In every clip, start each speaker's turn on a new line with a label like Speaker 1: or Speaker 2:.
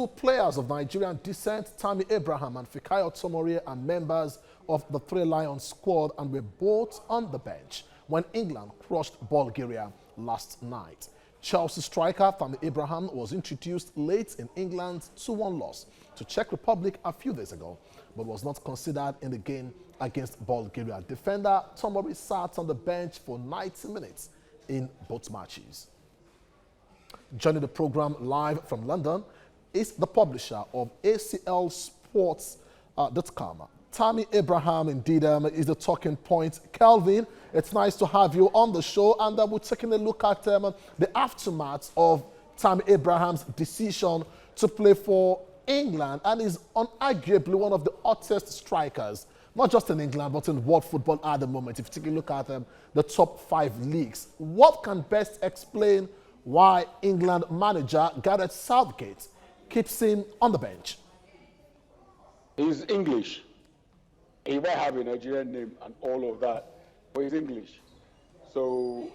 Speaker 1: Two players of Nigerian descent, Tammy Abraham and Fikayo Tomori, are members of the Three Lions squad and were both on the bench when England crushed Bulgaria last night. Chelsea striker Tammy Abraham was introduced late in England's 2-1 loss to Czech Republic a few days ago, but was not considered in the game against Bulgaria. Defender Tomori sat on the bench for 90 minutes in both matches. Joining the program live from London is the publisher of ACLSports.com. Tammy Abraham, indeed, is the talking point. Kelvin, it's nice to have you on the show, and we're taking a look at the aftermath of Tammy Abraham's decision to play for England, and is unarguably one of the hottest strikers, not just in England, but in world football at the moment. If you take a look at the top 5 leagues, what can best explain why England manager Gareth Southgate keeps him on the bench?
Speaker 2: He's English. He might have a Nigerian name and all of that, but he's English. So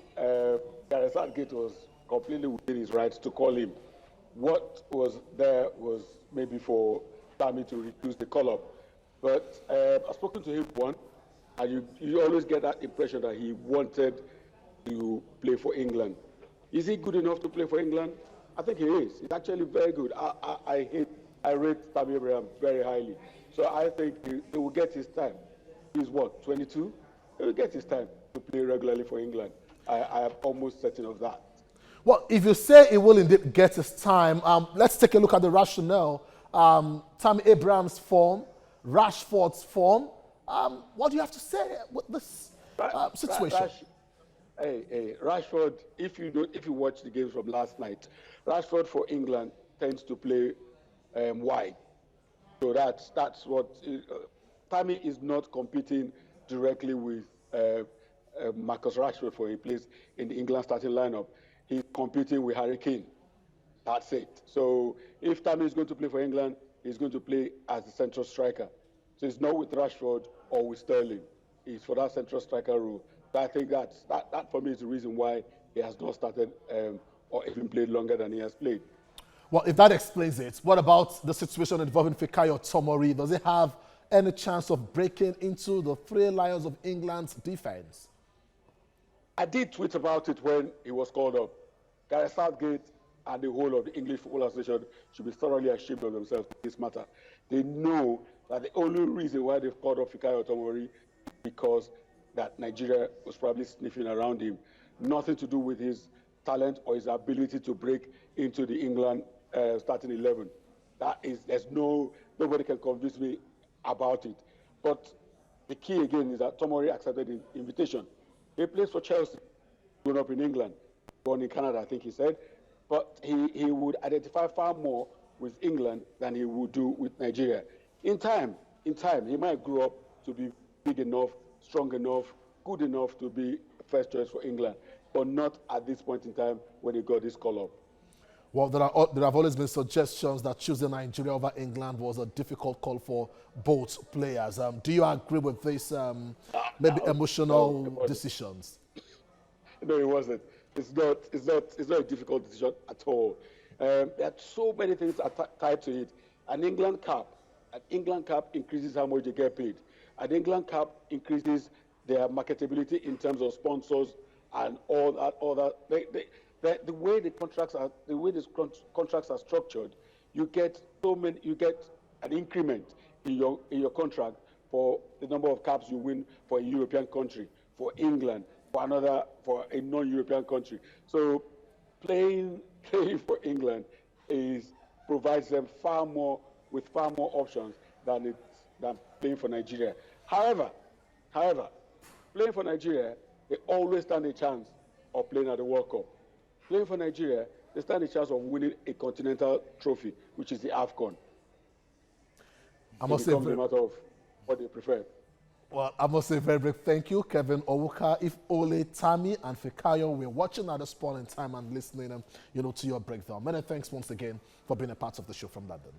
Speaker 2: Gareth Southgate was completely within his rights to call him. What was there was maybe for Tammy to reduce the call-up. But I've spoken to him once, and you always get that impression that he wanted to play for England. Is he good enough to play for England? I think he is. He's actually very good. I rate Tammy Abraham very highly. So I think he will get his time. He's what, 22? He will get his time to play regularly for England. I am almost certain of that.
Speaker 1: Well, if you say he will indeed get his time, let's take a look at the rationale. Tammy Abraham's form, Rashford's form. What do you have to say with this situation?
Speaker 2: Rashford, if you watch the games from last night, Rashford for England tends to play wide. So that's what Tammy is not competing directly with Marcus Rashford for a place in the England starting lineup. He's competing with Harry Kane. That's it. So if Tammy is going to play for England, he's going to play as the central striker. So it's not with Rashford or with Sterling. It's for that central striker role. So I think that for me is the reason why he has not started or even played longer than he has played.
Speaker 1: Well, if that explains it, what about the situation involving Fikayo Tomori? Does he have any chance of breaking into the Three Lions of England's defense?
Speaker 2: I did tweet about it when he was called up. Gareth Southgate and the whole of the English Football Association should be thoroughly ashamed of themselves in this matter. They know that the only reason why they've called up Fikayo Tomori is because that Nigeria was probably sniffing around him. Nothing to do with his talent or his ability to break into the England starting 11. Nobody can convince me about it. But the key again is that Tomori accepted the invitation. He plays for Chelsea, grown up in England, born in Canada, I think he said. But he would identify far more with England than he would do with Nigeria. In time, he might grow up to be big enough, strong enough, good enough to be first choice for England, but not at this point in time when he got this call-up.
Speaker 1: Well, there have always been suggestions that choosing Nigeria over England was a difficult call for both players. Do you agree with this emotional decisions?
Speaker 2: No, it wasn't. It's not a difficult decision at all. There are so many things tied to it. An England cap increases how much they get paid. An England cap increases their marketability in terms of sponsors and all that. The way these contracts are structured, you get an increment in your contract for the number of caps you win for a European country, for England, for a non-European country. So playing for England provides them with far more options than playing for Nigeria. However, playing for Nigeria, they always stand a chance of playing at the World Cup. Playing for Nigeria, they stand a chance of winning a continental trophy, which is the AFCON.
Speaker 1: I must say,
Speaker 2: a matter of what they prefer.
Speaker 1: Well, I must say very big thank you, Kevin Owuka. If Ole, Tammy, and Fikayo were watching at this point in time and listening, to your breakdown. Many thanks once again for being a part of the show from London.